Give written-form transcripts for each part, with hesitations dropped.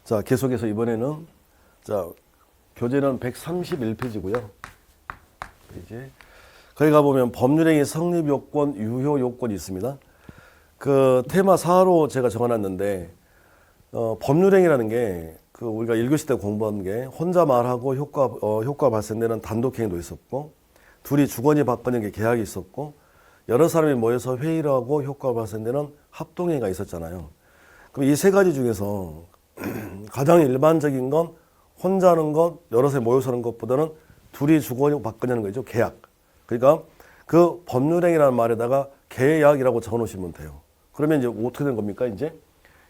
자, 계속해서 이번에는 자, 교재는 131페이지고요. 페이지. 거기 가보면 법률행위 성립 요건, 유효 요건이 있습니다. 그 테마 4로 제가 적어놨는데, 법률행위라는 게, 우리가 1교시 때 공부한 게, 혼자 말하고 효과 발생되는 단독행위도 있었고, 둘이 주거니 받거니 게 계약이 있었고, 여러 사람이 모여서 회의를 하고 효과 발생되는 합동행위가 있었잖아요. 그럼 이 세 가지 중에서 가장 일반적인 건 혼자 하는 것, 여럿이 모여서 하는 것보다는 둘이 주거니 받거니 하는 거죠. 계약. 그러니까 그 법률행위라는 말에다가 계약이라고 적어 놓으시면 돼요. 그러면 이제 어떻게 되는 겁니까? 이제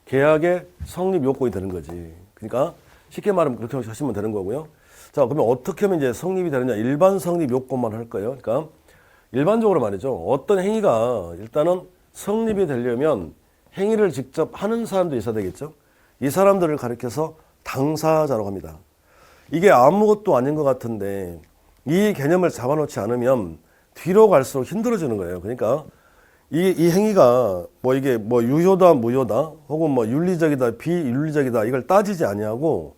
계약의 성립 요건이 되는 거지. 그러니까 쉽게 말하면 그렇게 하시면 되는 거고요. 자, 그러면 어떻게 하면 이제 성립이 되느냐? 일반 성립 요건만 할 거예요. 그러니까 일반적으로 말이죠. 어떤 행위가 일단은 성립이 되려면 행위를 직접 하는 사람도 있어야 되겠죠. 이 사람들을 가리켜서 당사자라고 합니다. 이게 아무것도 아닌 것 같은데 이 개념을 잡아놓지 않으면 뒤로 갈수록 힘들어지는 거예요. 그러니까 이 행위가 이게 유효다, 무효다, 혹은 윤리적이다, 비윤리적이다 이걸 따지지 아니하고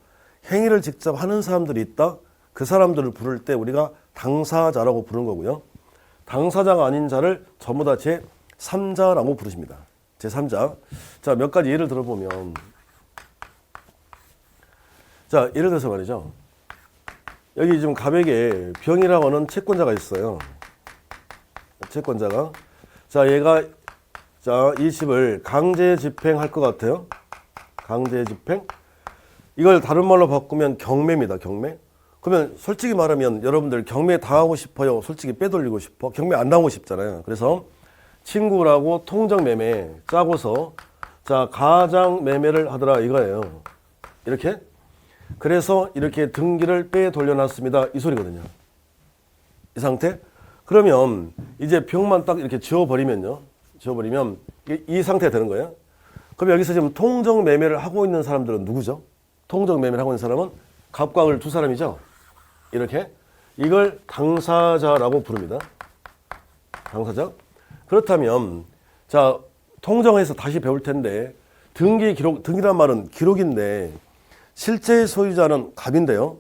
행위를 직접 하는 사람들이 있다. 그 사람들을 부를 때 우리가 당사자라고 부르는 거고요. 당사자가 아닌 자를 전부 다 제3자라고 부르십니다. 제3자. 자, 몇 가지 예를 들어보면, 자, 예를 들어서 말이죠. 여기 지금 가백에 병이라고 하는 채권자가 있어요. 채권자가. 자, 얘가, 자, 이 집을 강제 집행할 것 같아요. 강제 집행. 이걸 다른 말로 바꾸면 경매입니다. 경매. 그러면 솔직히 말하면 여러분들 경매 당하고 싶어요? 솔직히 빼돌리고 싶어? 경매 안 당하고 싶잖아요. 그래서 친구라고 통정매매 짜고서 자, 가장매매를 하더라 이거예요. 이렇게. 그래서 이렇게 등기를 빼돌려놨습니다. 이 소리거든요. 이 상태. 그러면 이제 병만 딱 이렇게 지워버리면요. 지워버리면 이 상태가 되는 거예요. 그럼 여기서 지금 통정매매를 하고 있는 사람들은 누구죠? 통정매매를 하고 있는 사람은 갑과 을 두 사람이죠. 이렇게. 이걸 당사자라고 부릅니다. 당사자. 그렇다면 자, 통정해서 다시 배울 텐데 등기 기록, 등기란 말은 기록인데 실제 소유자는 갑인데요.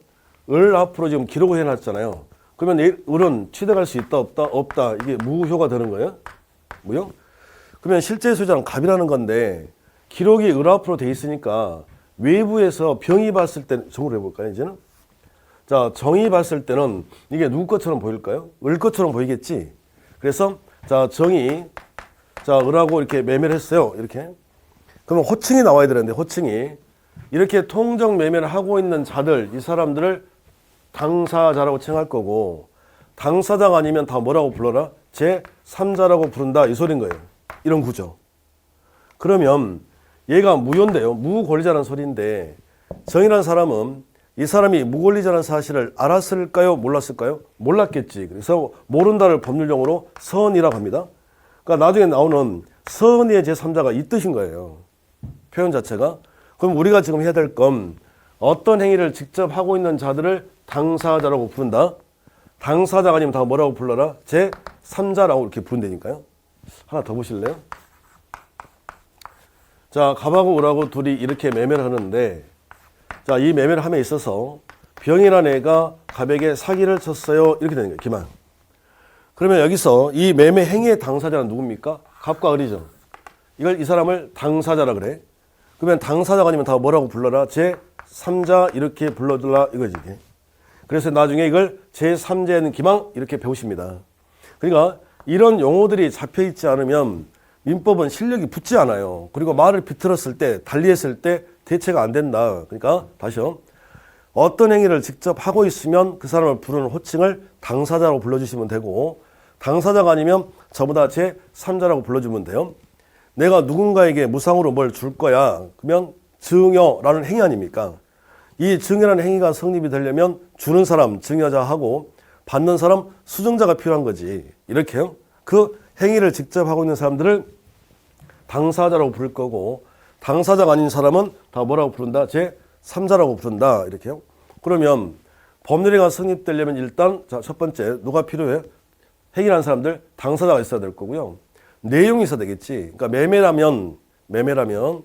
을 앞으로 지금 기록을 해놨잖아요. 그러면 을은 취득할 수 있다, 없다, 없다. 이게 무효가 되는 거예요. 무효? 그러면 실제 소유자는 갑이라는 건데 기록이 을 앞으로 돼 있으니까 외부에서 병이 봤을 때 정으로 해볼까요, 이제는? 자, 정이 봤을 때는 이게 누구 것처럼 보일까요? 을 것처럼 보이겠지? 그래서, 자, 정이, 자, 을하고 이렇게 매매를 했어요. 이렇게. 그러면 호칭이 나와야 되는데, 호칭이. 이렇게 통정 매매를 하고 있는 자들, 이 사람들을 당사자라고 칭할 거고, 당사자가 아니면 다 뭐라고 불러라? 제3자라고 부른다. 이 소린 거예요. 이런 구조. 그러면, 얘가 무효인데요. 무권리자라는 소리인데 정이라는 사람은 이 사람이 무권리자라는 사실을 알았을까요? 몰랐을까요? 몰랐겠지. 그래서 모른다를 법률용어로 선이라고 합니다. 그러니까 나중에 나오는 선의 제3자가 이 뜻인 거예요. 표현 자체가. 그럼 우리가 지금 해야 될 건 어떤 행위를 직접 하고 있는 자들을 당사자라고 부른다. 당사자가 아니면 다 뭐라고 불러라? 제3자라고 이렇게 부른다니까요. 하나 더 보실래요? 자, 갑하고 을하고 둘이 이렇게 매매를 하는데, 자, 이 매매를 함에 있어서 병이란 애가 갑에게 사기를 쳤어요. 이렇게 되는 거예요. 기만. 그러면 여기서 이 매매 행위의 당사자는 누굽니까? 갑과 을이죠. 이 사람을 당사자라 그래. 그러면 당사자가 아니면 다 뭐라고 불러라? 제3자 이렇게 불러들라 이거지. 그래서 나중에 이걸 제3자에는 기망 이렇게 배우십니다. 그러니까 이런 용어들이 잡혀 있지 않으면 민법은 실력이 붙지 않아요. 그리고 말을 비틀었을 때, 달리했을 때 대체가 안 된다. 그러니까 다시요. 어떤 행위를 직접 하고 있으면 그 사람을 부르는 호칭을 당사자라고 불러주시면 되고 당사자가 아니면 전부 다 제3자라고 불러주면 돼요. 내가 누군가에게 무상으로 뭘 줄 거야. 그러면 증여라는 행위 아닙니까? 이 증여라는 행위가 성립이 되려면 주는 사람, 증여자하고 받는 사람, 수증자가 필요한 거지. 이렇게요. 그 행위를 직접 하고 있는 사람들을 당사자라고 부를 거고 당사자가 아닌 사람은 다 뭐라고 부른다? 제3자라고 부른다. 이렇게요. 그러면 법률행위가 성립되려면 일단 자, 첫 번째 누가 필요해? 행위라는 사람들 당사자가 있어야 될 거고요. 내용이 있어야 되겠지. 그러니까 매매라면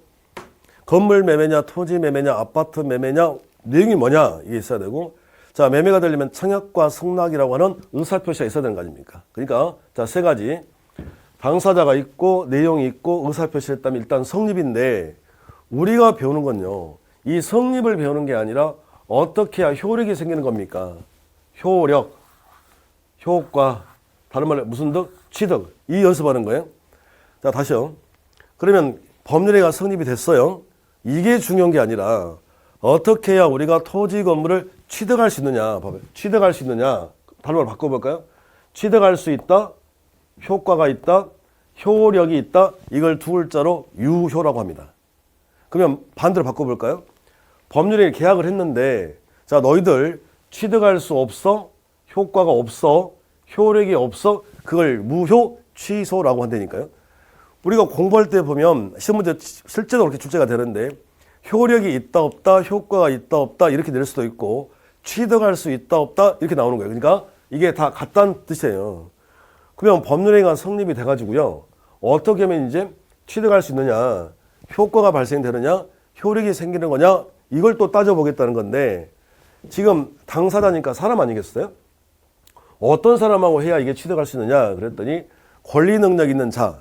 건물 매매냐, 토지 매매냐, 아파트 매매냐, 내용이 뭐냐 이게 있어야 되고, 자 매매가 되려면 청약과 승낙이라고 하는 의사표시가 있어야 되는 거 아닙니까? 그러니까 자 세 가지 당사자가 있고 내용이 있고 의사표시를 했다면 일단 성립인데, 우리가 배우는 건요 이 성립을 배우는 게 아니라 어떻게 해야 효력이 생기는 겁니까? 효력, 효과, 다른 말로 무슨 득? 취득. 이 연습하는 거예요. 자 다시요. 그러면 법률행위가 성립이 됐어요. 이게 중요한 게 아니라 어떻게 해야 우리가 토지 건물을 취득할 수 있느냐, 취득할 수 있느냐. 다른 말로 바꿔볼까요? 취득할 수 있다, 효과가 있다, 효력이 있다. 이걸 두 글자로 유효라고 합니다. 그러면 반대로 바꿔볼까요? 법률행위 계약을 했는데, 자 너희들 취득할 수 없어, 효과가 없어, 효력이 없어. 그걸 무효 취소라고 한다니까요. 우리가 공부할 때 보면 시험 문제 실제로 그렇게 출제가 되는데, 효력이 있다 없다, 효과가 있다 없다 이렇게 낼 수도 있고, 취득할 수 있다 없다 이렇게 나오는 거예요. 그러니까 이게 다 같다는 뜻이에요. 그러면 법률행위가 성립이 돼가지고요, 어떻게 하면 이제 취득할 수 있느냐, 효과가 발생되느냐, 효력이 생기는 거냐, 이걸 또 따져보겠다는 건데, 지금 당사자니까 사람 아니겠어요? 어떤 사람하고 해야 이게 취득할 수 있느냐 그랬더니 권리 능력 있는 자.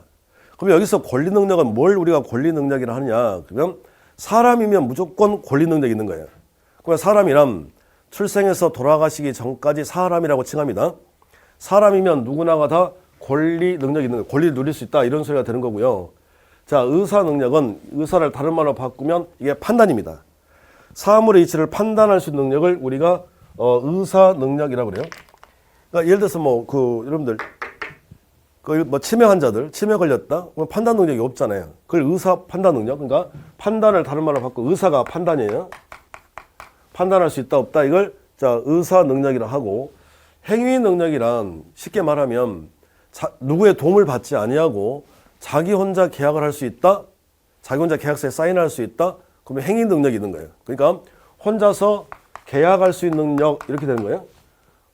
그럼 여기서 권리 능력은 뭘 우리가 권리 능력이라 하느냐? 그러면 사람이면 무조건 권리 능력이 있는 거예요. 그러면 사람이란 출생해서 돌아가시기 전까지 사람이라고 칭합니다. 사람이면 누구나가 다 권리 능력이 있는 거예요. 권리를 누릴 수 있다 이런 소리가 되는 거고요. 자 의사 능력은 의사를 다른 말로 바꾸면 이게 판단입니다. 사물의 이치를 판단할 수 있는 능력을 우리가 의사 능력이라고 그래요. 그러니까 예를 들어서 여러분들 치매 환자들 치매 걸렸다 그럼 판단 능력이 없잖아요. 그걸 의사 판단 능력. 그러니까 판단을 다른 말로 바꿔 의사가 판단이에요. 판단할 수 있다 없다 이걸 자 의사 능력이라 하고, 행위 능력이란 쉽게 말하면 누구의 도움을 받지 아니하고 자기 혼자 계약을 할 수 있다. 자기 혼자 계약서에 사인할 수 있다. 그러면 행위 능력이 있는 거예요. 그러니까 혼자서 계약할 수 있는 능력 이렇게 되는 거예요.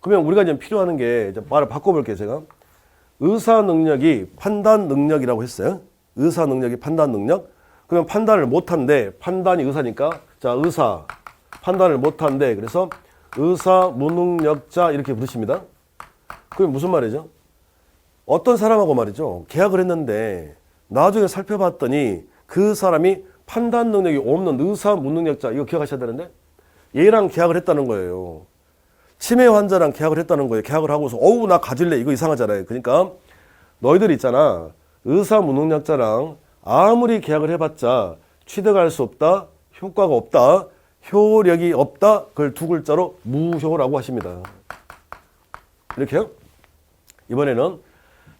그러면 우리가 이제 필요한 게, 이제 말을 바꿔볼게요, 제가. 의사 능력이 판단 능력이라고 했어요. 의사 능력이 판단 능력. 그러면 판단을 못한데, 판단이 의사니까, 자, 의사, 판단을 못한데, 그래서 의사 무능력자 이렇게 부르십니다. 그게 무슨 말이죠? 어떤 사람하고 말이죠. 계약을 했는데, 나중에 살펴봤더니 그 사람이 판단 능력이 없는 의사 무능력자, 이거 기억하셔야 되는데, 얘랑 계약을 했다는 거예요. 치매 환자랑 계약을 했다는 거예요. 계약을 하고서 어우 나 가질래 이거 이상하잖아요. 그러니까 너희들 있잖아, 의사 무능력자랑 아무리 계약을 해봤자 취득할 수 없다, 효과가 없다, 효력이 없다. 그걸 두 글자로 무효라고 하십니다. 이렇게요. 이번에는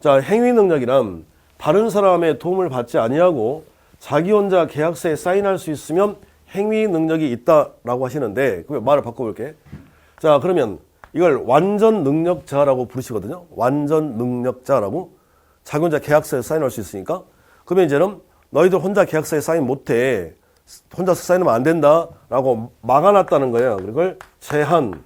자 행위 능력이란 다른 사람의 도움을 받지 아니하고 자기 혼자 계약서에 사인할 수 있으면 행위 능력이 있다라고 하시는데, 그 말을 바꿔볼게. 자 그러면 이걸 완전 능력자라고 부르시거든요. 완전 능력자라고. 자기 혼자 계약서에 사인할 수 있으니까. 그러면 이제는 너희들 혼자 계약서에 사인 못해, 혼자서 사인하면 안 된다라고 막아놨다는 거예요. 그걸 제한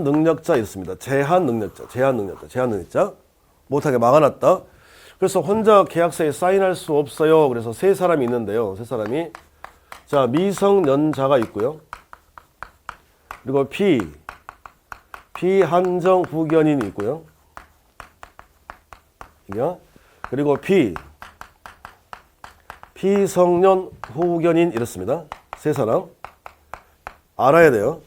능력자 있습니다. 제한 능력자 못하게 막아놨다. 그래서 혼자 계약서에 사인할 수 없어요. 그래서 세 사람이 있는데요. 세 사람이 자 미성년자가 있고요. 그리고 비한정 후견인이 있고요. 그리고 비성년 후견인 이렇습니다. 세 사람 알아야 돼요.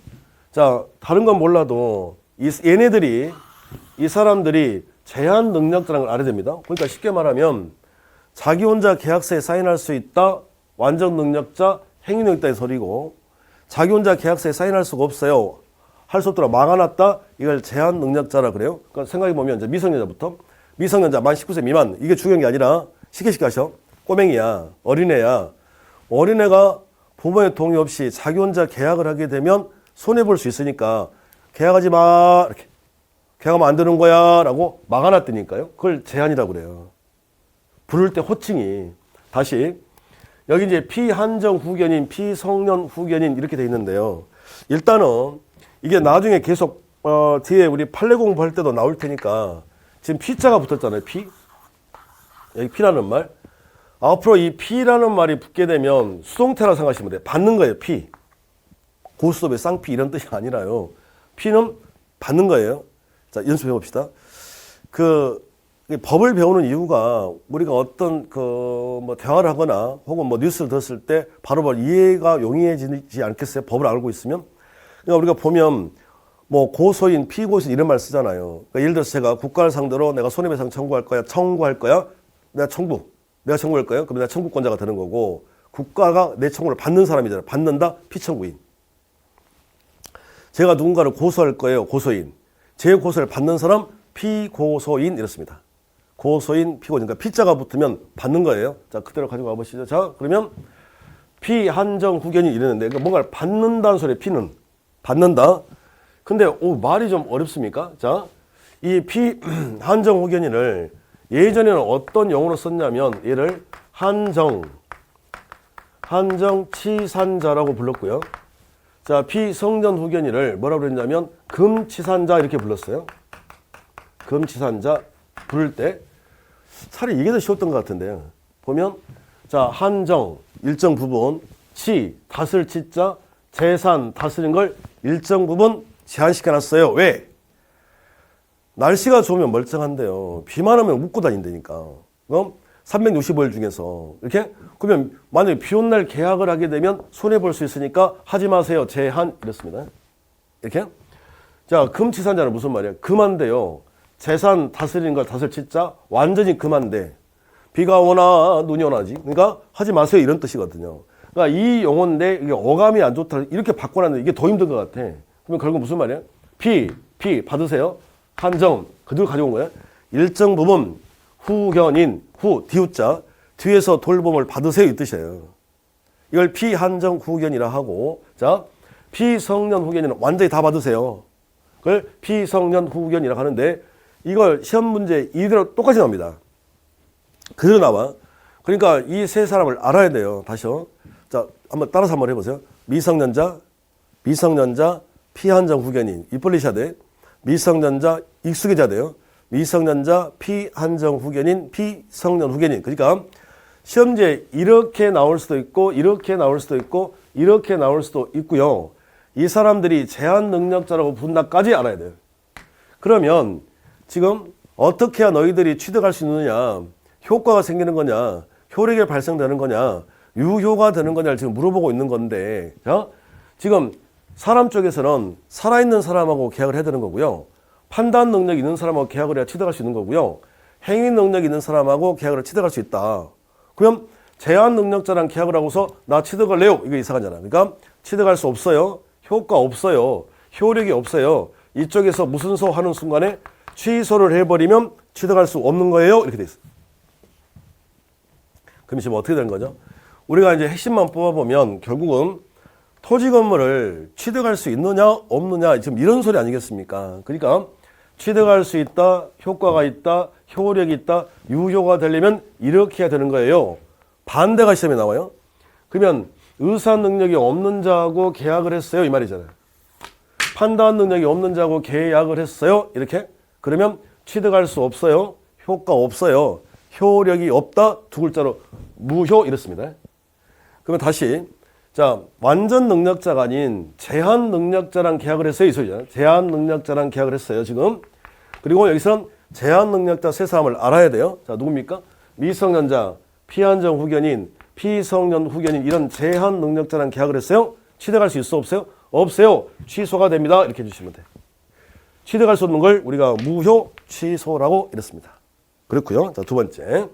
자 다른 건 몰라도 얘네들이 이 사람들이 제한 능력자라는 걸 알아야 됩니다. 그러니까 쉽게 말하면 자기 혼자 계약서에 사인할 수 있다, 완전 능력자, 행위 능력자의 소리고, 자기 혼자 계약서에 사인할 수가 없어요, 할 수 없도록 막아놨다, 이걸 제한 능력자라 그래요. 그러니까 생각해보면 이제 미성년자부터, 미성년자 만 19세 미만, 이게 중요한 게 아니라 쉽게 하셔. 꼬맹이야, 어린애야. 어린애가 부모의 동의 없이 자기 혼자 계약을 하게 되면 손해볼 수 있으니까 계약하지 마, 이렇게. 계약하면 안 되는 거야 라고 막아놨다니까요. 그걸 제한이라고 그래요. 부를 때 호칭이. 다시 여기 이제 피한정 후견인, 피성년 후견인 이렇게 돼 있는데요. 일단은 이게 나중에 계속 뒤에 우리 판례 공부할 때도 나올 테니까, 지금 피자가 붙었잖아요. 여기 피라는 말. 앞으로 이 P라는 말이 붙게 되면 수동태라고 생각하시면 돼요. 받는 거예요, P. 고스톱의 쌍피 이런 뜻이 아니라요. P는 받는 거예요. 자, 연습해 봅시다. 법을 배우는 이유가 우리가 어떤 뭐 대화를 하거나 혹은 뭐 뉴스를 들었을 때 바로바로 이해가 용이해지지 않겠어요? 법을 알고 있으면. 그러니까 우리가 보면 뭐 고소인, 피고소인 이런 말 쓰잖아요. 그러니까 예를 들어서 제가 국가를 상대로 내가 손해배상 청구할 거야? 내가 청구할 거예요? 그럼 내가 청구권자가 되는 거고, 국가가 내 청구를 받는 사람이잖아요. 받는다? 피청구인. 제가 누군가를 고소할 거예요. 고소인. 제 고소를 받는 사람? 피고소인 이렇습니다. 고소인, 피고인. 그러니까 피자가 붙으면 받는 거예요. 자, 그대로 가지고 와보시죠. 자, 그러면 피한정 후견인 이러는데, 그러니까 뭔가를 받는다는 소리에 피는 받는다. 근데 말이 좀 어렵습니까? 자, 이 피한정 후견인을 예전에는 어떤 용어로 썼냐면 얘를 한정치산자라고 불렀고요. 자, 피성전 후견인을 뭐라고 그랬냐면 금치산자 이렇게 불렀어요. 금치산자 부를 때 차라리 이게 더 쉬웠던 것 같은데요. 보면 자, 한정 일정 부분, 치 다스릴 치자, 재산 다스린 걸 일정 부분 제한시켜 놨어요. 왜? 날씨가 좋으면 멀쩡한데요. 비만 오면 웃고 다닌다니까. 365일 중에서 이렇게 그러면 만약에 비 온 날 계약을 하게 되면 손해 볼 수 있으니까 하지 마세요. 제한 이렇습니다. 이렇게. 자, 금치산자는 무슨 말이에요? 금한데요. 재산 다스리는 걸 다스릴 치자 완전히 금한데 비가 오나 눈이 오나지. 그러니까 하지 마세요 이런 뜻이거든요. 그러니까 이 용어인데 이게 어감이 안 좋다 이렇게 바꿔놨는데 이게 더 힘든 것 같아. 그러면 결국 무슨 말이에요? 피 받으세요. 한정 그대로 가져온 거예요. 일정 부분 후견인 디우자 뒤에서 돌봄을 받으세요 이 뜻이에요. 이걸 피한정 후견이라 하고, 자, 피성년 후견인은 완전히 다 받으세요. 그걸 피성년 후견이라고 하는데 이걸 시험 문제 이대로 똑같이 나옵니다. 그대로 나와. 그러니까 이 세 사람을 알아야 돼요. 다시요. 자, 한번 따라서 한번 해보세요. 미성년자, 피한정 후견인. 입 벌리셔야 돼. 미성년자 익숙해져야 돼요. 미성년자, 피한정 후견인, 피성년 후견인. 그러니까 시험지에 이렇게 나올 수도 있고 이렇게 나올 수도 있고 이렇게 나올 수도 있고요. 이 사람들이 제한 능력자라고 분다까지 알아야 돼요. 그러면 지금 어떻게 해야 너희들이 취득할 수 있느냐, 효과가 생기는 거냐, 효력이 발생되는 거냐, 유효가 되는 거냐를 지금 물어보고 있는 건데, 자, 지금 사람 쪽에서는 살아있는 사람하고 계약을 해야 되는 거고요. 판단 능력이 있는 사람하고 계약을 해야 취득할 수 있는 거고요. 행위 능력이 있는 사람하고 계약을 취득할 수 있다. 그럼 제한 능력자랑 계약을 하고서 나 취득할래요? 이거 이상하잖아. 그러니까 취득할 수 없어요. 효과 없어요. 효력이 없어요. 이쪽에서 무슨 소 하는 순간에 취소를 해버리면 취득할 수 없는 거예요. 이렇게 돼 있어요. 그럼 지금 어떻게 되는 거죠? 우리가 이제 핵심만 뽑아보면 결국은 토지 건물을 취득할 수 있느냐 없느냐 지금 이런 소리 아니겠습니까? 그러니까 취득할 수 있다, 효과가 있다, 효력이 있다, 유효가 되려면 이렇게 해야 되는 거예요. 반대가 시험에 나와요. 그러면 의사 능력이 없는 자하고 계약을 했어요 이 말이잖아요. 판단 능력이 없는 자하고 계약을 했어요 이렇게. 그러면 취득할 수 없어요. 효과 없어요. 효력이 없다. 두 글자로 무효 이렇습니다. 그러면 다시 자, 완전 능력자가 아닌 제한 능력자랑 계약을 했어요 이 소리잖아요. 제한 능력자랑 계약을 했어요 지금. 그리고 여기서는 제한 능력자 세 사람을 알아야 돼요. 자, 누굽니까? 미성년자, 피한정 후견인, 피성년 후견인 이런 제한 능력자랑 계약을 했어요. 취득할 수 있어 없어요? 없어요. 취소가 됩니다. 이렇게 해주시면 돼요. 취득할 수 없는 걸 우리가 무효 취소라고 이랬습니다. 그렇고요. 자, 두 번째.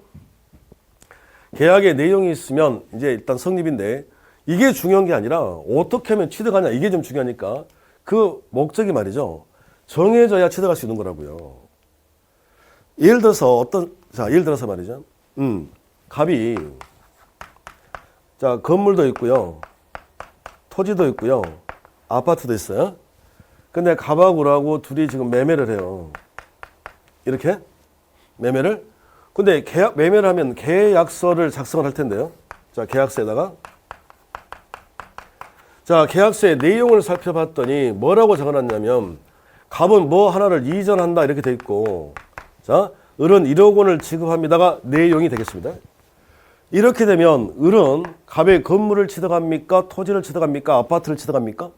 계약의 내용이 있으면 이제 일단 성립인데 이게 중요한 게 아니라 어떻게 하면 취득하냐 이게 좀 중요하니까 그 목적이 말이죠. 정해져야 취득할 수 있는 거라고요. 예를 들어서 예를 들어서 말이죠. 갑이 자, 건물도 있고요. 토지도 있고요. 아파트도 있어요. 근데 갑하고 우라고 둘이 지금 매매를 해요. 이렇게 매매를. 근데 매매를 하면 계약서를 작성을 할 텐데요. 자, 계약서에다가 자, 계약서의 내용을 살펴봤더니 뭐라고 적어놨냐면 갑은 뭐 하나를 이전한다 이렇게 돼 있고, 자, 을은 1억 원을 지급합니다가 내용이 되겠습니다. 이렇게 되면 을은 갑의 건물을 취득합니까? 토지를 취득합니까? 아파트를 취득합니까?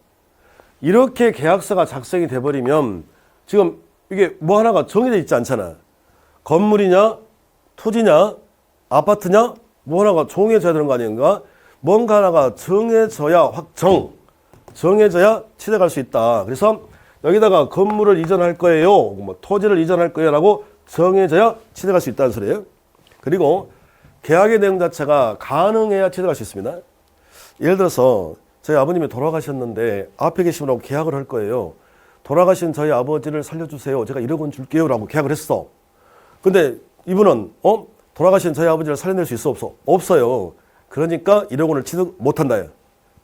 이렇게 계약서가 작성이 돼버리면 지금 이게 뭐 하나가 정해져 있지 않잖아. 건물이냐, 토지냐, 아파트냐, 뭐 하나가 정해져야 되는 거 아닌가? 뭔가 하나가 정해져야 정해져야 취득할 수 있다. 그래서 여기다가 건물을 이전할 거예요, 뭐 토지를 이전할 거예요 라고 정해져야 취득할 수 있다는 소리예요. 그리고 계약의 내용 자체가 가능해야 취득할 수 있습니다. 예를 들어서 저희 아버님이 돌아가셨는데 앞에 계신 분하고 계약을 할 거예요. 돌아가신 저희 아버지를 살려주세요. 제가 1억 원 줄게요 라고 계약을 했어. 근데 이분은 돌아가신 저희 아버지를 살려낼 수 있어 없어? 없어요. 그러니까 1억 원을 취득 못한다.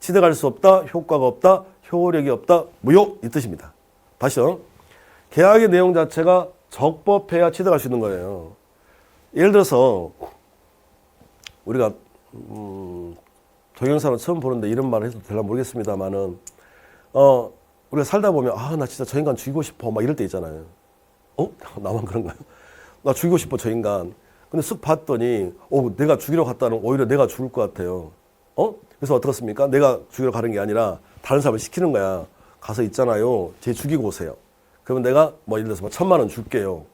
취득할 수 없다, 효과가 없다, 효력이 없다, 무효 이 뜻입니다. 다시요. 계약의 내용 자체가 적법해야 취득할 수 있는 거예요. 예를 들어서 우리가 동영상을 처음 보는데 이런 말을 해도 될지 모르겠습니다만은 우리가 살다 보면 나 진짜 저 인간 죽이고 싶어 막 이럴 때 있잖아요. 나만 그런가요? 나 죽이고 싶어 저 인간. 근데 쓱 봤더니 내가 죽이러 갔다는 오히려 내가 죽을 것 같아요. 그래서 어떻습니까? 내가 죽이러 가는 게 아니라 다른 사람을 시키는 거야. 가서 있잖아요. 쟤 죽이고 오세요. 그러면 내가 예를 들어서 1,000만 원 줄게요.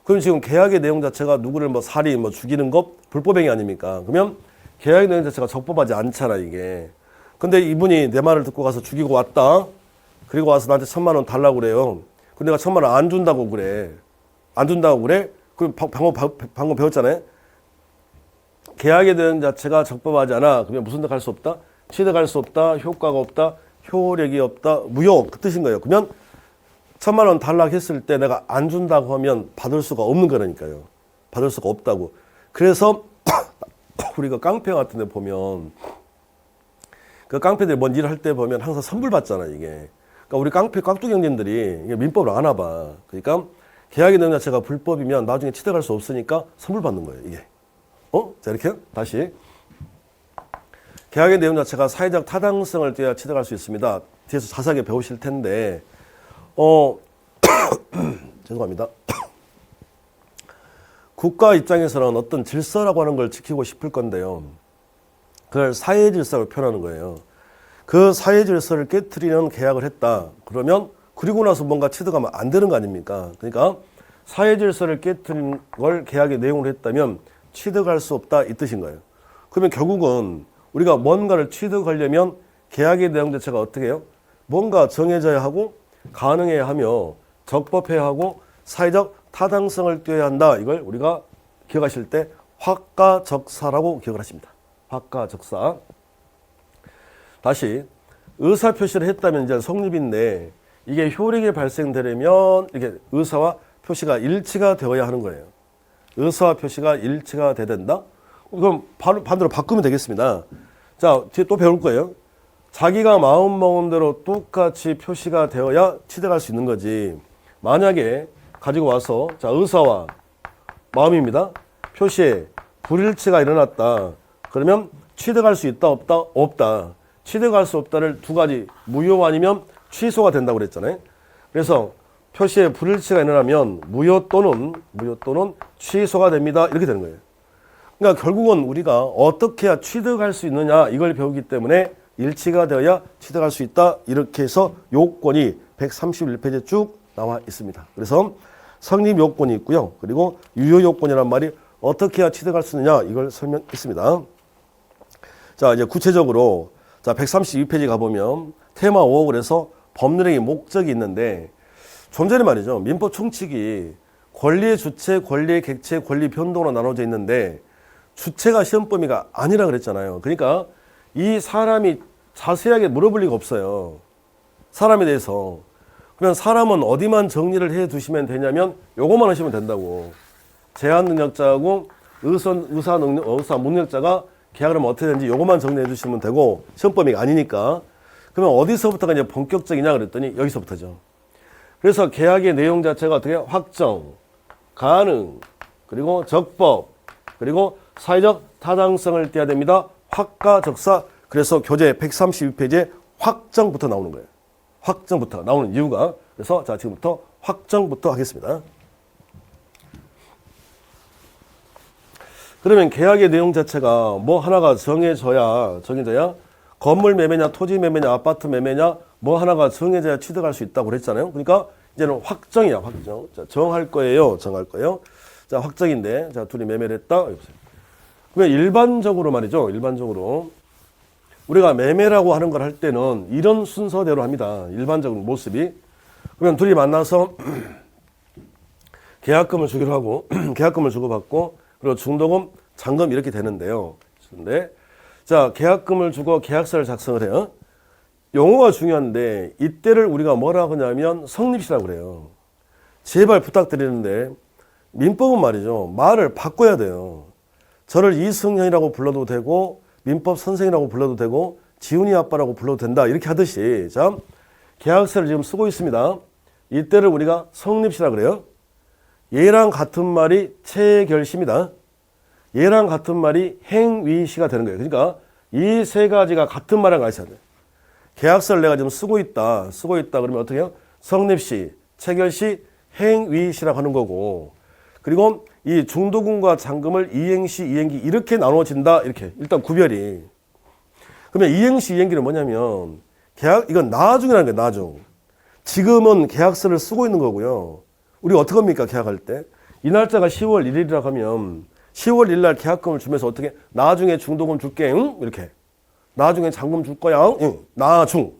그럼 지금 계약의 내용 자체가 누구를 살인, 죽이는 것 불법행위 아닙니까? 그러면 계약의 내용 자체가 적법하지 않잖아, 이게. 근데 이분이 내 말을 듣고 가서 죽이고 왔다. 그리고 와서 나한테 1,000만 원 달라고 그래요. 근데 내가 1,000만 원 안 준다고 그래. 안 준다고 그래? 그럼 방금 배웠잖아요. 계약의 내용 자체가 적법하지 않아. 그러면 무슨 득할 수 없다? 취득할 수 없다. 효과가 없다. 효력이 없다. 무효. 그 뜻인 거예요. 그러면 1,000만 원 달라고 했을 때 내가 안 준다고 하면 받을 수가 없는 거라니까요. 받을 수가 없다고. 그래서 우리가 깡패 같은 데 보면 그 깡패들이 뭔 일을 할 때 보면 항상 선불 받잖아, 이게. 그러니까 우리 깡뚜기 형님들이 민법을 안 와봐. 그러니까 계약의 내용 자체가 불법이면 나중에 취득할 수 없으니까 선불 받는 거예요, 이게. 자, 이렇게 다시. 계약의 내용 자체가 사회적 타당성을 띄어야 취득할 수 있습니다. 뒤에서 자세하게 배우실 텐데, 죄송합니다. 국가 입장에서는 어떤 질서라고 하는 걸 지키고 싶을 건데요. 그걸 사회 질서로 표현하는 거예요. 그 사회 질서를 깨트리는 계약을 했다. 그러면 그리고 나서 뭔가 취득하면 안 되는 거 아닙니까? 그러니까 사회 질서를 깨트리는 걸 계약의 내용으로 했다면 취득할 수 없다 이 뜻인 거예요. 그러면 결국은 우리가 뭔가를 취득하려면 계약의 내용 자체가 어떻게 해요? 뭔가 정해져야 하고 가능해야 하며 적법해야 하고 사회적 타당성을 띄어야 한다. 이걸 우리가 기억하실 때 확가적사라고 기억을 하십니다. 확가적사. 다시 의사표시를 했다면 이제 성립인데 이게 효력이 발생되려면 이게 의사와 표시가 일치가 되어야 하는 거예요. 의사와 표시가 일치가 돼야 된다. 그럼 반대로 바꾸면 되겠습니다. 자, 뒤에 또 배울 거예요. 자기가 마음 먹은 대로 똑같이 표시가 되어야 취득할 수 있는 거지. 만약에 가지고 와서 자, 의사와 마음입니다. 표시에 불일치가 일어났다. 그러면 취득할 수 있다 없다? 없다. 취득할 수 없다를 두 가지 무효 아니면 취소가 된다고 그랬잖아요. 그래서 표시에 불일치가 일어나면 무효 또는 취소가 됩니다. 이렇게 되는 거예요. 그러니까 결국은 우리가 어떻게 해야 취득할 수 있느냐 이걸 배우기 때문에 일치가 되어야 취득할 수 있다. 이렇게 해서 요건이 131페이지에 쭉 나와 있습니다. 그래서 성립 요건이 있고요. 그리고 유효 요건이란 말이 어떻게 해야 취득할 수 있느냐 이걸 설명했습니다. 자, 이제 구체적으로 자, 132페이지 가보면 테마 5 그래서 법률행위 목적이 있는데 좀 전에 말이죠. 민법 총칙이 권리의 주체, 권리의 객체, 권리 변동으로 나눠져 있는데 주체가 시험 범위가 아니라 그랬잖아요. 그러니까 이 사람이 자세하게 물어볼 리가 없어요. 사람에 대해서. 그러면 사람은 어디만 정리를 해 두시면 되냐면 요것만 하시면 된다고. 제한 능력자하고 의사 무능력자가 계약을 하면 어떻게 되는지 요것만 정리해 주시면 되고 시험 범위가 아니니까. 그러면 어디서부터가 이제 본격적이냐 그랬더니 여기서부터죠. 그래서 계약의 내용 자체가 어떻게 해요? 확정, 가능, 그리고 적법, 그리고 사회적 타당성을 띄어야 됩니다. 확가적사. 그래서 교재 132페이지에 확정부터 나오는 거예요. 확정부터 나오는 이유가. 그래서 자, 지금부터 확정부터 하겠습니다. 그러면 계약의 내용 자체가 뭐 하나가 정해져야 건물 매매냐, 토지 매매냐, 아파트 매매냐 뭐 하나가 정해져야 취득할 수 있다고 그랬잖아요. 그러니까 이제는 확정이야, 확정. 자, 정할 거예요, 정할 거예요. 자, 확정인데, 자, 둘이 매매를 했다. 그러면 일반적으로 말이죠, 일반적으로 우리가 매매라고 하는 걸 할 때는 이런 순서대로 합니다. 일반적인 모습이. 그러면 둘이 만나서 계약금을 주기로 하고, 계약금을 주고받고, 그리고 중도금, 잔금 이렇게 되는데요. 근데 자, 계약금을 주고 계약서를 작성을 해요. 용어가 중요한데 이때를 우리가 뭐라고 하냐면 성립시라고 그래요. 제발 부탁드리는데 민법은 말이죠. 말을 바꿔야 돼요. 저를 이승현이라고 불러도 되고 민법 선생이라고 불러도 되고 지훈이 아빠라고 불러도 된다. 이렇게 하듯이 자, 계약서를 지금 쓰고 있습니다. 이때를 우리가 성립시라고 그래요. 얘랑 같은 말이 체결시입니다. 얘랑 같은 말이 행위시가 되는 거예요. 그러니까 이 세 가지가 같은 말이랑 같이 해야 돼요. 계약서를 내가 지금 쓰고 있다. 그러면 어떻게 해요? 성립시, 체결시, 행위시라고 하는 거고. 그리고 이 중도금과 잔금을 이행시, 이행기 이렇게 나눠진다. 이렇게 일단 구별이. 그러면 이행시, 이행기는 뭐냐면 이건 나중이라는 거예요. 나중. 지금은 계약서를 쓰고 있는 거고요. 우리 어떻게 합니까? 계약할 때. 이 날짜가 10월 1일이라고 하면 10월 1일 날 계약금을 주면서 어떻게 나중에 중도금 줄게. 응? 이렇게. 나중에 잔금 줄 거야. 응. 나중.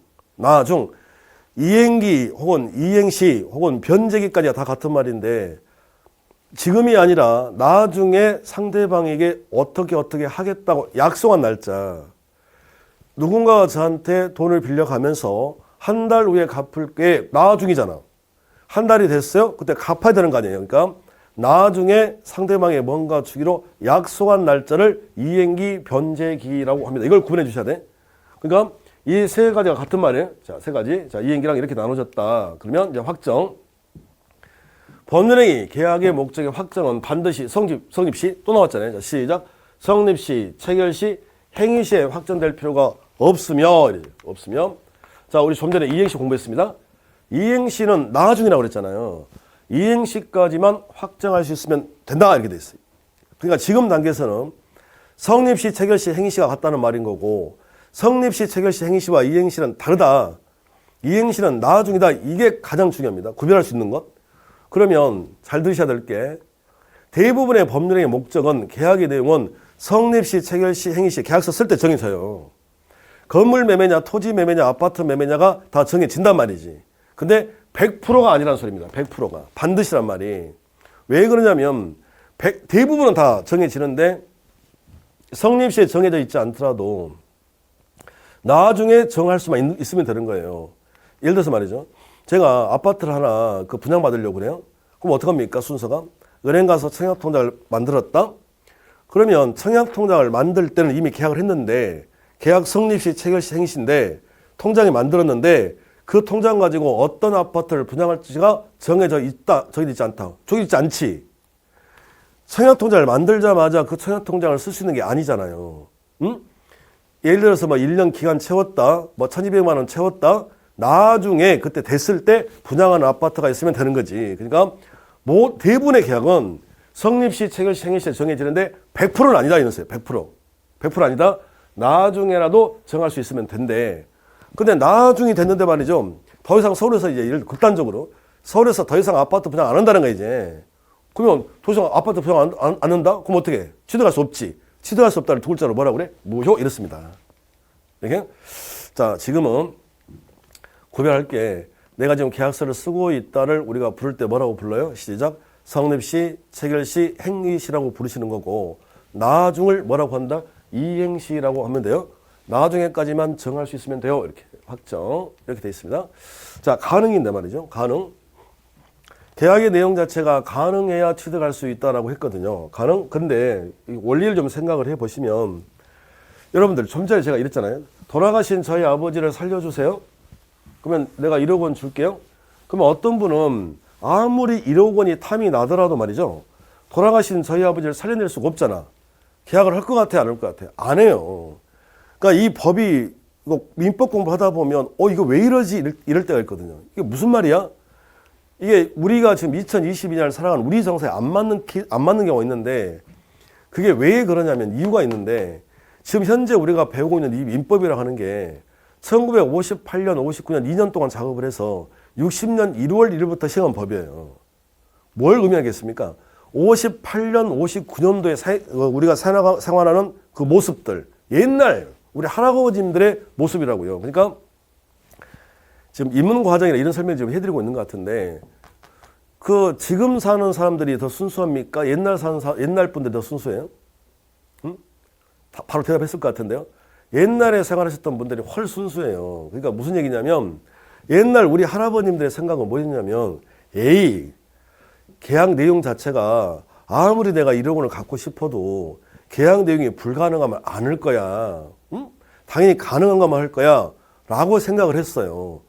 이행기 혹은 이행시 혹은 변제기까지가 다 같은 말인데 지금이 아니라 나중에 상대방에게 어떻게 하겠다고 약속한 날짜. 누군가가 저한테 돈을 빌려가면서 한 달 후에 갚을 게 나중이잖아. 한 달이 됐어요? 그때 갚아야 되는 거 아니에요. 그러니까 나중에 상대방에 뭔가 주기로 약속한 날짜를 이행기, 변제기라고 합니다. 이걸 구분해 주셔야 돼. 그러니까 이 세 가지가 같은 말이에요. 자, 세 가지. 자, 이행기랑 이렇게 나눠졌다. 그러면 이제 확정. 법률행위, 계약의 목적의 확정은 반드시 성립시 또 나왔잖아요. 자, 시작. 성립시, 체결시, 행위시에 확정될 필요가 없으며. 자, 우리 좀 전에 이행시 공부했습니다. 이행시는 나중이라고 그랬잖아요. 이행시까지만 확정할 수 있으면 된다 이렇게 돼 있어요. 그러니까 지금 단계에서는 성립시, 체결시, 행위시가 같다는 말인 거고 성립시, 체결시, 행위시와 이행시는 다르다. 이행시는 나중이다. 이게 가장 중요합니다. 구별할 수 있는 것. 그러면 잘 들으셔야 될 게 대부분의 법률행위의 목적은 계약의 내용은 성립시, 체결시, 행위시 계약서 쓸 때 정해져요. 건물 매매냐, 토지 매매냐, 아파트 매매냐가 다 정해진단 말이지. 근데 100%가 아니라는 소리입니다. 100%가. 반드시란 말이. 왜 그러냐면 대부분은 다 정해지는데 성립시에 정해져 있지 않더라도 나중에 정할 수만 있으면 되는 거예요. 예를 들어서 말이죠. 제가 아파트를 하나 분양받으려고 그래요. 그럼 어떡합니까? 순서가. 은행 가서 청약통장을 만들었다. 그러면 청약통장을 만들 때는 이미 계약을 했는데 계약 성립시, 체결시, 행시인데 통장이 만들었는데 그 통장 가지고 어떤 아파트를 분양할지가 정해져 있다. 정해져 있지 않다. 정해져 있지 않지. 청약통장을 만들자마자 그 청약통장을 쓸 수 있는 게 아니잖아요. 응? 예를 들어서 1년 기간 채웠다. 1200만 원 채웠다. 나중에 그때 됐을 때 분양하는 아파트가 있으면 되는 거지. 그러니까 대부분의 계약은 성립시, 체결시, 행위시에 정해지는데 100%는 아니다 이랬어요. 100%. 100% 아니다. 나중에라도 정할 수 있으면 된대. 근데 나중이 됐는데 말이죠. 더 이상 서울에서 이제 예를 극단적으로 서울에서 더 이상 아파트 분양 안 한다는 거야 이제. 그러면 더 이상 아파트 분양 안 한다? 그럼 어떻게 해? 취득할 수 없지. 취득할 수 없다를 두 글자로 뭐라고 그래? 무효 이렇습니다. 이렇게? 자, 지금은 구별할게. 내가 지금 계약서를 쓰고 있다를 우리가 부를 때 뭐라고 불러요? 시작. 성립시, 체결시, 행위시라고 부르시는 거고 나중을 뭐라고 한다? 이행시라고 하면 돼요. 나중에까지만 정할 수 있으면 돼요. 이렇게 확정 이렇게 돼 있습니다. 자, 가능인데 말이죠. 가능. 계약의 내용 자체가 가능해야 취득할 수 있다라고 했거든요. 가능. 근데 원리를 좀 생각을 해보시면 여러분들 좀 전에 제가 이랬잖아요. 돌아가신 저희 아버지를 살려주세요. 그러면 내가 1억 원 줄게요. 그러면 어떤 분은 아무리 1억 원이 탐이 나더라도 말이죠. 돌아가신 저희 아버지를 살려낼 수가 없잖아. 계약을 할 것 같아, 안 할 것 같아? 안 해요. 그러니까 이 법이 민법 공부하다 보면 이거 왜 이러지? 이럴 때가 있거든요. 이게 무슨 말이야? 이게 우리가 지금 2022년을 살아가는 우리 정서에 안 맞는 경우가 있는데 그게 왜 그러냐면 이유가 있는데 지금 현재 우리가 배우고 있는 이 민법이라고 하는 게 1958년, 59년 2년 동안 작업을 해서 60년 1월 1일부터 시행한 법이에요. 뭘 의미하겠습니까? 58년, 59년도에 우리가 생활하는 그 모습들, 옛날 우리 할아버지님들의 모습이라고요. 그러니까 지금 입문 과정이나 이런 설명을 지금 해드리고 있는 것 같은데 그 지금 사는 사람들이 더 순수합니까? 옛날 분들이 더 순수해요? 응? 바로 대답했을 것 같은데요. 옛날에 생활하셨던 분들이 훨 순수해요. 그러니까 무슨 얘기냐면 옛날 우리 할아버님들의 생각은 뭐였냐면 에이 계약 내용 자체가 아무리 내가 1억 원을 갖고 싶어도 계약 내용이 불가능하면 안 할 거야. 응? 당연히 가능한 것만 할 거야. 라고 생각을 했어요.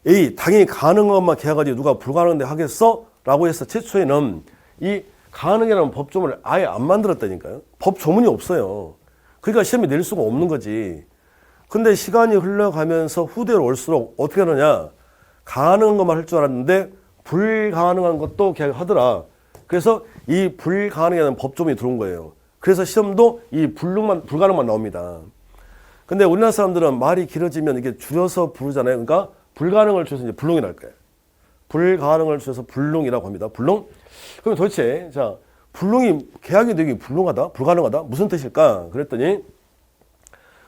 에이 당연히 가능한 것만 계약하지 누가 불가능한데 하겠어? 라고 해서 최초에는 이 가능이라는 법조문을 아예 안 만들었다니까요. 법조문이 없어요. 그러니까 시험에 낼 수가 없는 거지. 근데 시간이 흘러가면서 후대로 올수록 어떻게 하느냐. 가능한 것만 할 줄 알았는데 불가능한 것도 계약하더라. 그래서 이 불가능이라는 법조문이 들어온 거예요. 그래서 시험도 이 불가능만 나옵니다. 근데 우리나라 사람들은 말이 길어지면 이게 줄여서 부르잖아요. 그러니까 불가능을 줄여서 이제 불능이랄 거예요. 불가능을 줄여서 불능이라고 합니다. 불능? 그럼 도대체 자 불능이 계약이 되기 불능하다? 불가능하다? 무슨 뜻일까? 그랬더니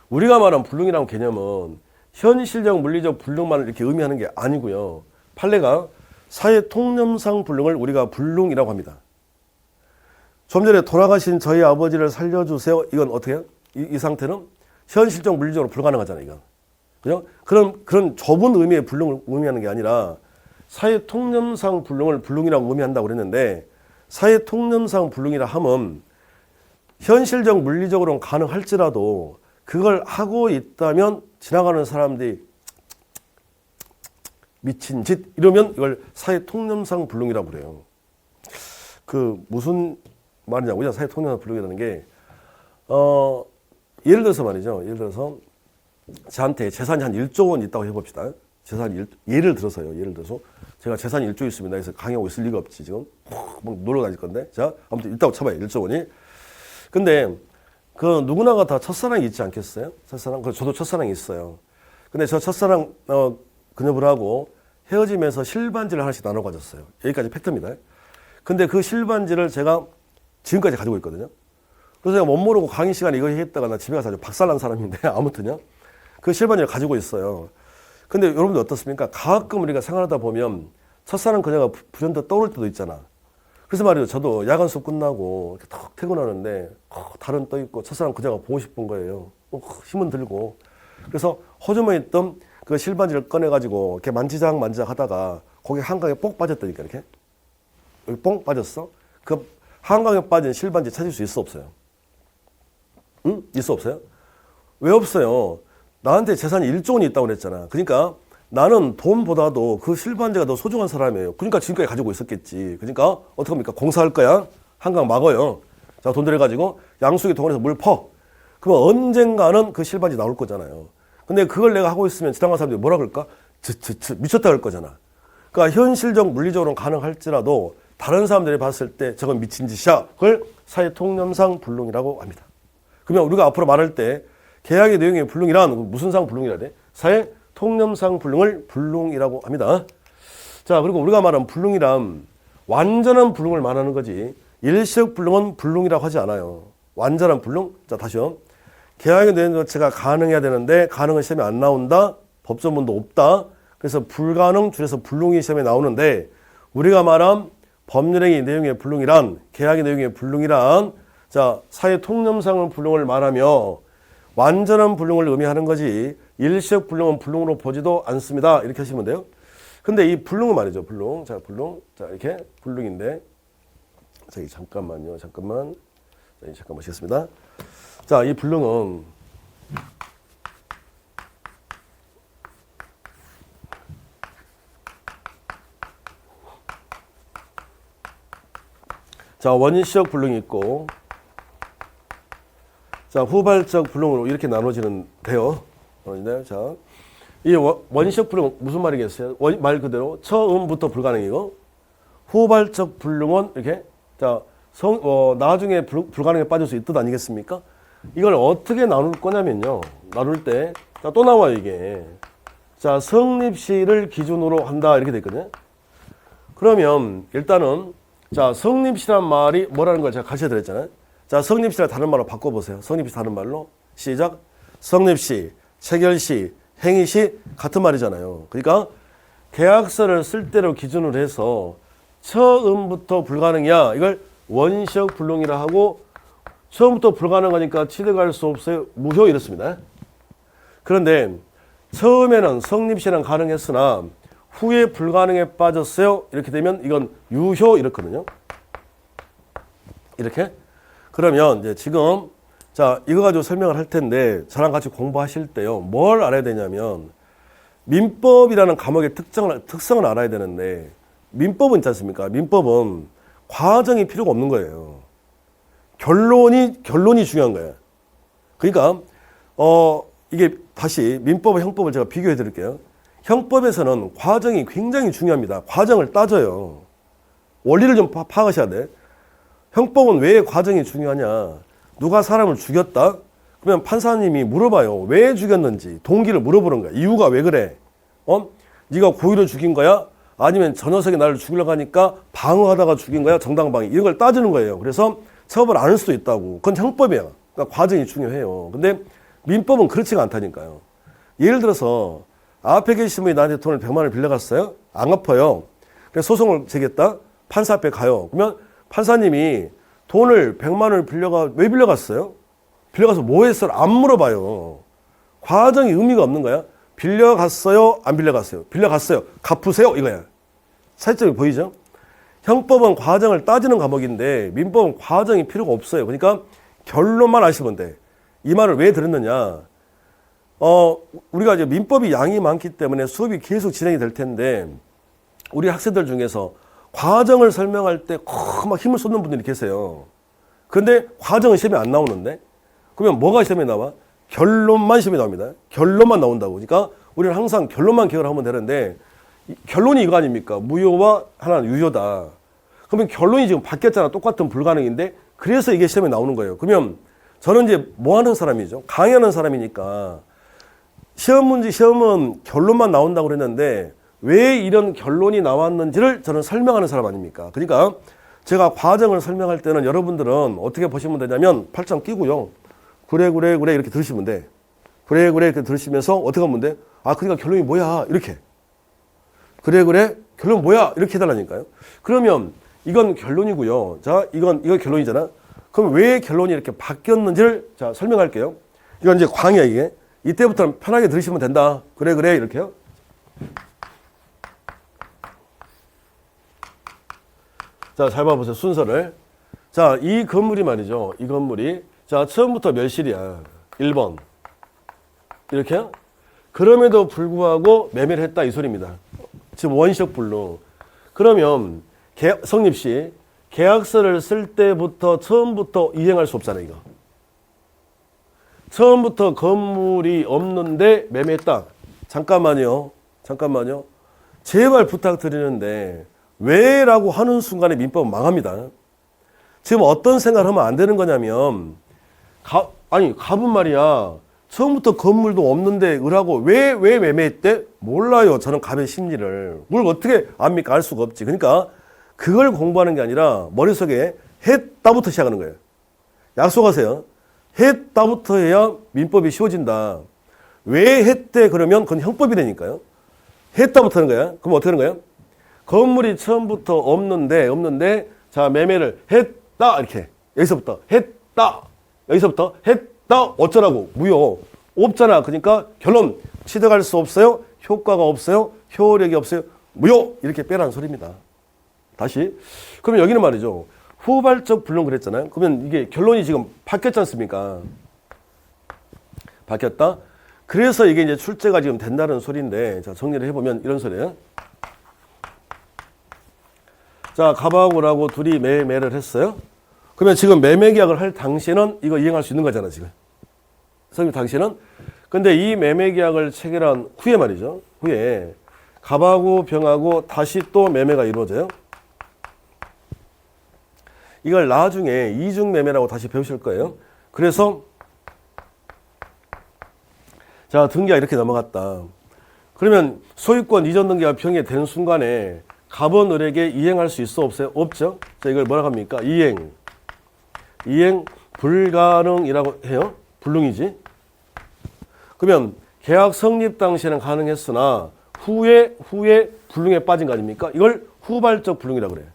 우리가 말한 불능이라는 개념은 현실적 물리적 불능만을 이렇게 의미하는 게 아니고요. 판례가 사회 통념상 불능을 우리가 불능이라고 합니다. 좀 전에 돌아가신 저희 아버지를 살려주세요. 이건 어떻게 해요? 이 상태는 현실적 물리적으로 불가능하잖아요. 이건. 그죠? 그런 좁은 의미의 불능을 의미하는 게 아니라 사회 통념상 불능을 불능이라고 의미한다고 그랬는데 사회 통념상 불능이라 하면 현실적 물리적으로는 가능할지라도 그걸 하고 있다면 지나가는 사람들이 미친 짓 이러면 이걸 사회 통념상 불능이라고 그래요. 그 무슨 말이냐고요? 사회 통념상 불능이라는 게 예를 들어서 말이죠. 예를 들어서 저한테 재산이 한 1조 원 있다고 해봅시다. 예를 들어서요. 예를 들어서 제가 재산이 1조 있습니다. 그래서 강의하고 있을 리가 없지 지금. 막 놀러 다닐 건데. 자, 아무튼 있다고 쳐봐요. 1조 원이. 근데 그 누구나가 다 첫사랑이 있지 않겠어요? 첫사랑. 저도 첫사랑이 있어요. 근데 저 첫사랑 그녀분하고 헤어지면서 실반지를 하나씩 나눠 가졌어요. 여기까지 팩트입니다. 근데 그 실반지를 제가 지금까지 가지고 있거든요. 그래서 제가 못 모르고 강의 시간에 이거 했다가 나 집에 가서 아주 박살난 사람인데 아무튼요. 그 실반지를 가지고 있어요. 근데 여러분들 어떻습니까? 가끔 우리가 생활하다 보면 첫사랑 그녀가 불현듯 떠오를 때도 있잖아. 그래서 말이죠. 저도 야간 수업 끝나고 이렇게 턱 퇴근하는데 달은 떠 있고 첫사랑 그녀가 보고 싶은 거예요. 힘은 들고. 그래서 허주머니에 있던 그 실반지를 꺼내가지고 이렇게 만지작 하다가 거기 한강에 뽕 빠졌다니까 이렇게. 여기 뽕 빠졌어. 그 한강에 빠진 실반지 찾을 수 있어 없어요? 응? 있어 없어요? 왜 없어요? 나한테 재산이 1조 원이 있다고 그랬잖아. 그러니까 나는 돈보다도 그 실반지가 더 소중한 사람이에요. 그러니까 지금까지 가지고 있었겠지. 그러니까 어떻게 합니까? 공사할 거야? 한강 막어요. 자, 돈 들여가지고 양수기 동원해서 물 퍼. 그러면 언젠가는 그 실반지 나올 거잖아요. 근데 그걸 내가 하고 있으면 지나가는 사람들이 뭐라 그럴까? 미쳤다 그럴 거잖아. 그러니까 현실적 물리적으로는 가능할지라도 다른 사람들이 봤을 때 저건 미친 짓이야. 그걸 사회 통념상 불능이라고 합니다. 그러면 우리가 앞으로 말할 때 계약의 내용의 불능이란 무슨 상 불능이라 돼? 사회 통념상 불능을 불능이라고 합니다. 자, 그리고 우리가 말하는 불능이란 완전한 불능을 말하는 거지 일시적 불능은 불능이라고 하지 않아요. 완전한 불능? 자, 다시요. 계약의 내용 자체가 가능해야 되는데 가능은 시험에 안 나온다. 법조문도 없다. 그래서 불가능 줄여서 불능이 시험에 나오는데 우리가 말한 법률행위 내용의 불능이란 계약의 내용의 불능이란 자, 사회 통념상의 불능을 말하며 완전한 불능을 의미하는 거지 일시적 불능은 불능으로 보지도 않습니다. 이렇게 하시면 돼요. 근데 이 불능은 말이죠. 불능. 자, 불능. 자, 이렇게 불능인데 저기 잠깐만요. 잠깐만 보시겠습니다. 자, 이 불능은 자, 원시적 불능이 있고 자, 후발적 불능으로 이렇게 나눠지는데요. 자, 이 원시적 불능은 무슨 말이겠어요? 말 그대로 처음부터 불가능이고 후발적 불능은 이렇게 자, 나중에 불가능에 빠질 수 있듯 아니겠습니까? 이걸 어떻게 나눌 거냐면요. 나눌 때, 자, 또 나와요, 이게. 자, 성립시를 기준으로 한다. 이렇게 돼 있거든요. 그러면, 일단은, 자, 성립시란 말이 뭐라는 걸 제가 가르쳐 드렸잖아요. 자, 성립시를 다른 말로 바꿔보세요. 성립시 다른 말로. 시작. 성립시, 체결시, 행위시 같은 말이잖아요. 그러니까, 계약서를 쓸 때로 기준으로 해서 처음부터 불가능이야. 이걸 원시적 불능이라 하고 처음부터 불가능하니까 취득할 수 없어요. 무효 이렇습니다. 그런데 처음에는 성립시는 가능했으나 후에 불가능에 빠졌어요. 이렇게 되면 이건 유효 이렇거든요. 이렇게. 그러면 이제 지금 자 이거 가지고 설명을 할 텐데 저랑 같이 공부하실 때요. 뭘 알아야 되냐면 민법이라는 과목의 특성을 알아야 되는데 민법은 있지 않습니까? 민법은 과정이 필요가 없는 거예요. 결론이 중요한 거예요. 그러니까 이게 다시 민법과 형법을 제가 비교해 드릴게요. 형법에서는 과정이 굉장히 중요합니다. 과정을 따져요. 원리를 좀 파악하셔야 돼. 형법은 왜 과정이 중요하냐? 누가 사람을 죽였다? 그러면 판사님이 물어봐요. 왜 죽였는지 동기를 물어보는 거야. 이유가 왜 그래? 네가 고의로 죽인 거야? 아니면 저 녀석이 나를 죽이려고 하니까 방어하다가 죽인 거야? 정당방위. 이런 걸 따지는 거예요. 그래서 처벌 안 할 수도 있다고. 그건 형법이야. 그러니까 과정이 중요해요. 근데 민법은 그렇지가 않다니까요. 예를 들어서 앞에 계신 분이 나한테 돈을 100만 원을 빌려갔어요. 안 갚아요. 그래서 소송을 제기했다. 판사 앞에 가요. 그러면 판사님이 돈을 100만 원을 왜 빌려갔어요? 빌려가서 뭐 했어요? 안 물어봐요. 과정이 의미가 없는 거야. 빌려갔어요? 안 빌려갔어요? 빌려갔어요. 갚으세요? 이거야. 차이점이 보이죠? 형법은 과정을 따지는 과목인데 민법은 과정이 필요가 없어요. 그러니까 결론만 아시면 돼. 이 말을 왜 들었느냐? 우리가 이제 민법이 양이 많기 때문에 수업이 계속 진행이 될 텐데 우리 학생들 중에서 과정을 설명할 때 막 힘을 쏟는 분들이 계세요. 그런데 과정은 시험에 안 나오는데 그러면 뭐가 시험에 나와? 결론만 시험에 나옵니다. 결론만 나온다고. 그러니까 우리는 항상 결론만 기억을 하면 되는데 결론이 이거 아닙니까? 무효와 하나는 유효다. 그러면 결론이 지금 바뀌었잖아. 똑같은 불가능인데 그래서 이게 시험에 나오는 거예요. 그러면 저는 이제 뭐 하는 사람이죠? 강의하는 사람이니까 시험은 결론만 나온다고 그랬는데 왜 이런 결론이 나왔는지를 저는 설명하는 사람 아닙니까? 그러니까 제가 과정을 설명할 때는 여러분들은 어떻게 보시면 되냐면 팔짱 끼고요. 그래 이렇게 들으시면 돼. 그래 이렇게 들으시면서 어떻게 하면 돼? 아 그러니까 결론이 뭐야 이렇게. 그래 결론 뭐야 이렇게 해달라니까요. 그러면 이건 결론이고요. 자 이거 결론이잖아. 그럼 왜 결론이 이렇게 바뀌었는지를 자 설명할게요. 이건 이제 광이야 이게. 이때부터는 편하게 들으시면 된다. 그래 이렇게요. 자, 잘 봐보세요. 순서를. 자, 이 건물이 말이죠. 이 건물이. 자, 처음부터 몇 실이야? 1번. 이렇게요? 그럼에도 불구하고 매매를 했다. 이 소리입니다. 지금 원시적 불능. 그러면, 성립시. 계약서를 쓸 때부터 처음부터 이행할 수 없잖아요, 이거. 처음부터 건물이 없는데 매매했다. 잠깐만요. 제발 부탁드리는데, 왜? 라고 하는 순간에 민법은 망합니다. 지금 어떤 생각을 하면 안 되는 거냐면 갑은 말이야. 처음부터 건물도 없는데 을하고 왜 매매했대? 몰라요. 저는 갑의 심리를. 뭘 어떻게 압니까? 알 수가 없지. 그러니까 그걸 공부하는 게 아니라 머릿속에 했다부터 시작하는 거예요. 약속하세요. 했다부터 해야 민법이 쉬워진다. 왜 했대? 그러면 그건 형법이 되니까요. 했다부터 하는 거야. 그럼 어떻게 하는 거예요? 건물이 처음부터 없는데 자 매매를 했다 이렇게 여기서부터 했다 어쩌라고 무효 없잖아. 그러니까 결론 취득할 수 없어요. 효과가 없어요. 효력이 없어요. 무효 이렇게 빼라는 소리입니다. 다시 그러면 여기는 말이죠. 후발적 불능 그랬잖아요. 그러면 이게 결론이 지금 바뀌었지 않습니까? 바뀌었다. 그래서 이게 이제 출제가 지금 된다는 소리인데 자 정리를 해보면 이런 소리예요. 자, 갑하고 을하고 둘이 매매를 했어요. 그러면 지금 매매 계약을 할 당시에는 이거 이행할 수 있는 거잖아, 지금. 성립 당시에는. 근데 이 매매 계약을 체결한 후에 말이죠. 후에 갑하고 병하고 다시 또 매매가 이루어져요. 이걸 나중에 이중매매라고 다시 배우실 거예요. 그래서 자, 등기가 이렇게 넘어갔다. 그러면 소유권 이전 등기가 병행된 순간에 갑원을에게 이행할 수 있어 없어요? 없죠. 자, 이걸 뭐라고 합니까? 이행 불가능이라고 해요. 불능이지. 그러면 계약 성립 당시에는 가능했으나 후에 불능에 빠진 거 아닙니까? 이걸 후발적 불능이라고 그래요.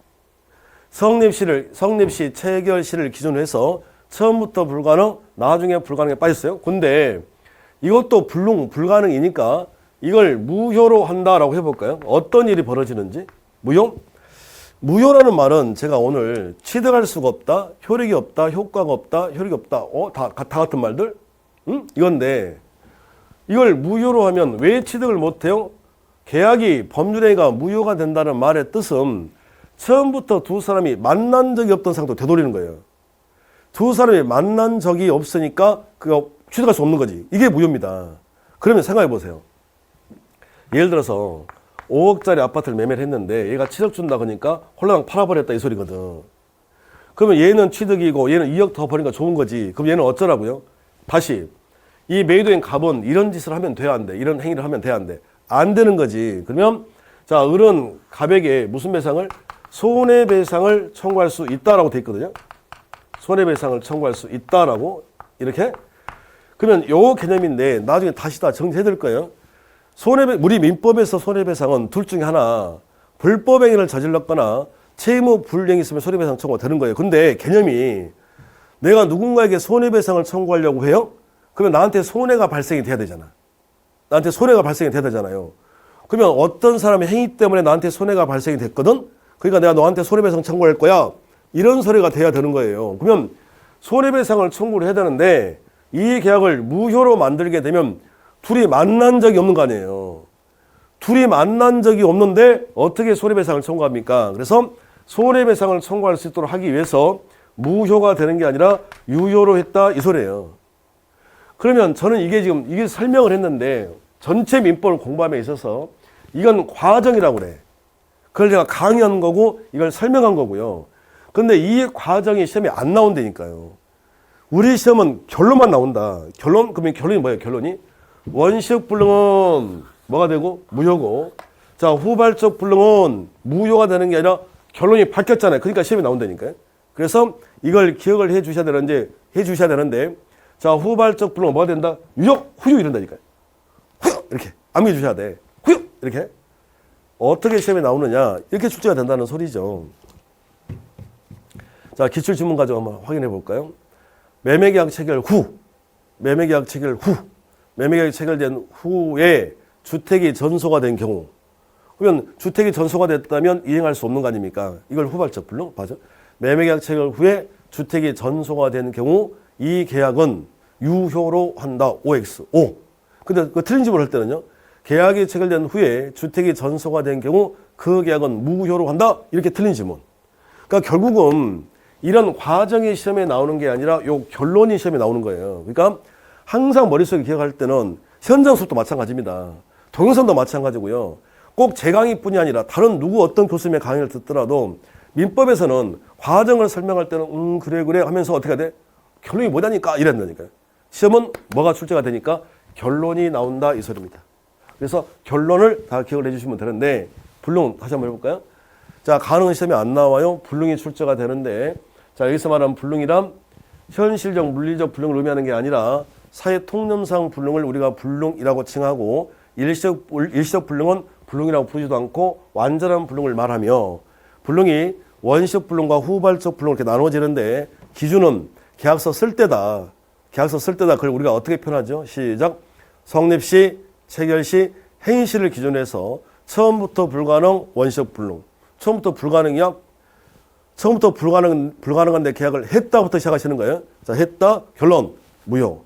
성립시 체결시를 기준으로 해서 처음부터 불가능, 나중에 불가능에 빠졌어요. 근데 이것도 불가능이니까 이걸 무효로 한다라고 해볼까요? 어떤 일이 벌어지는지? 무효라는 말은 제가 오늘 취득할 수가 없다, 효력이 없다, 효과가 없다, 효력이 없다. 다 같은 말들? 이건데 이걸 무효로 하면 왜 취득을 못해요? 계약이 법률행위가 무효가 된다는 말의 뜻은 처음부터 두 사람이 만난 적이 없던 상태로 되돌리는 거예요. 두 사람이 만난 적이 없으니까 그거 취득할 수 없는 거지. 이게 무효입니다. 그러면 생각해 보세요. 예를 들어서 5억짜리 아파트를 매매를 했는데 얘가 7억 준다 그러니까 홀랑 팔아버렸다 이 소리거든. 그러면 얘는 취득이고 얘는 2억 더 버리니까 좋은 거지. 그럼 얘는 어쩌라고요? 다시 이 매도인 갑은 이런 짓을 하면 돼야 안 돼. 이런 행위를 하면 돼야 안 돼. 안 되는 거지. 그러면 자, 을은 갑에게 무슨 배상을? 손해배상을 청구할 수 있다라고 돼 있거든요. 손해배상을 청구할 수 있다라고 이렇게. 그러면 요 개념인데 나중에 다시 다 정리해 드릴 거예요. 우리 민법에서 손해배상은 둘 중에 하나, 불법행위를 저질렀거나 채무 불이행이 있으면 손해배상 청구가 되는 거예요. 근데 개념이 내가 누군가에게 손해배상을 청구하려고 해요? 그러면 나한테 손해가 발생이 돼야 되잖아. 나한테 손해가 발생이 돼야 되잖아요. 그러면 어떤 사람의 행위 때문에 나한테 손해가 발생이 됐거든? 그러니까 내가 너한테 손해배상 청구할 거야. 이런 소리가 돼야 되는 거예요. 그러면 손해배상을 청구를 해야 되는데 이 계약을 무효로 만들게 되면 둘이 만난 적이 없는 거 아니에요. 둘이 만난 적이 없는데 어떻게 손해배상을 청구합니까? 그래서 손해배상을 청구할 수 있도록 하기 위해서 무효가 되는 게 아니라 유효로 했다 이 소리예요. 그러면 저는 이게 설명을 했는데 전체 민법을 공부함에 있어서 이건 과정이라고 그래. 그걸 제가 강의한 거고 이걸 설명한 거고요. 근데 이 과정이 시험에 안 나온다니까요. 우리 시험은 결론만 나온다. 그러면 결론이 뭐예요? 결론이? 원시적 불능은 뭐가 되고? 무효고. 자, 후발적 불능은 무효가 되는 게 아니라 결론이 밝혔잖아요. 그러니까 시험에 나온다니까요. 그래서 이걸 기억을 해 주셔야 되는데 자, 후발적 불능은 뭐가 된다? 유효, 후유 이런다니까요. 후유! 이렇게 암기해 주셔야 돼. 후유! 이렇게. 어떻게 시험에 나오느냐? 이렇게 출제가 된다는 소리죠. 자, 기출지문 가지고 한번 확인해 볼까요? 매매계약 체결 후, 매매계약이 체결된 후에 주택이 전소가 된 경우. 그러면 주택이 전소가 됐다면 이행할 수 없는 거 아닙니까? 이걸 후발적 불능, 맞아? 매매계약 체결 후에 주택이 전소가 된 경우 이 계약은 유효로 한다. OX. O. 근데 그 틀린 집을 할 때는요. 계약이 체결된 후에 주택이 전소가 된 경우 그 계약은 무효로 한다. 이렇게 틀린 지문. 그러니까 결국은 이런 과정이 시험에 나오는 게 아니라 요 결론이 시험에 나오는 거예요. 그러니까 항상 머릿속에 기억할 때는 현장 수업도 마찬가지입니다. 동영상도 마찬가지고요. 꼭 제 강의뿐이 아니라 다른 어떤 교수님의 강의를 듣더라도 민법에서는 과정을 설명할 때는 그래 하면서 어떻게 해야 돼? 결론이 뭐냐니까 이랬다니까요. 시험은 뭐가 출제가 되니까 결론이 나온다 이 소리입니다. 그래서 결론을 다 기억을 해주시면 되는데 불능 다시 한번 해볼까요? 자, 가능한 시험이 안 나와요. 불능이 출제가 되는데 자, 여기서 말하는 불능이란 현실적 물리적 불능을 의미하는 게 아니라 사회 통념상 불능을 우리가 불능이라고 칭하고 일시적 불능은 불능이라고 부르지도 않고 완전한 불능을 말하며 불능이 원시적 불능과 후발적 불능을 이렇게 나눠지는데 기준은 계약서 쓸 때다. 그걸 우리가 어떻게 표현하죠? 시작. 성립시, 체결시, 행시를 기준으로 해서 처음부터 불가능, 원시적 불능. 처음부터 불가능이야? 처음부터 불가능한데 계약을 했다부터 시작하시는 거예요. 자, 했다, 결론, 무효.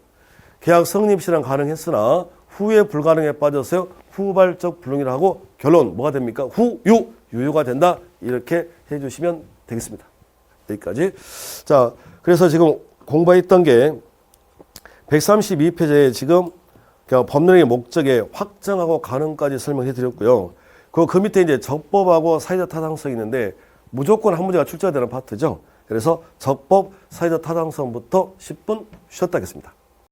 계약 성립시는 가능했으나 후에 불가능에 빠졌어요. 후발적 불능이라 하고 결론 뭐가 됩니까? 유효가 된다. 이렇게 해주시면 되겠습니다. 여기까지. 자, 그래서 지금 공부했던 게 132페이지에 지금 법률행위 목적에 확정하고 가능까지 설명해 드렸고요. 그 밑에 이제 적법하고 사회적 타당성이 있는데 무조건 한 문제가 출제가 되는 파트죠. 그래서 적법 사회적 타당성부터 10분 쉬었다 하겠습니다.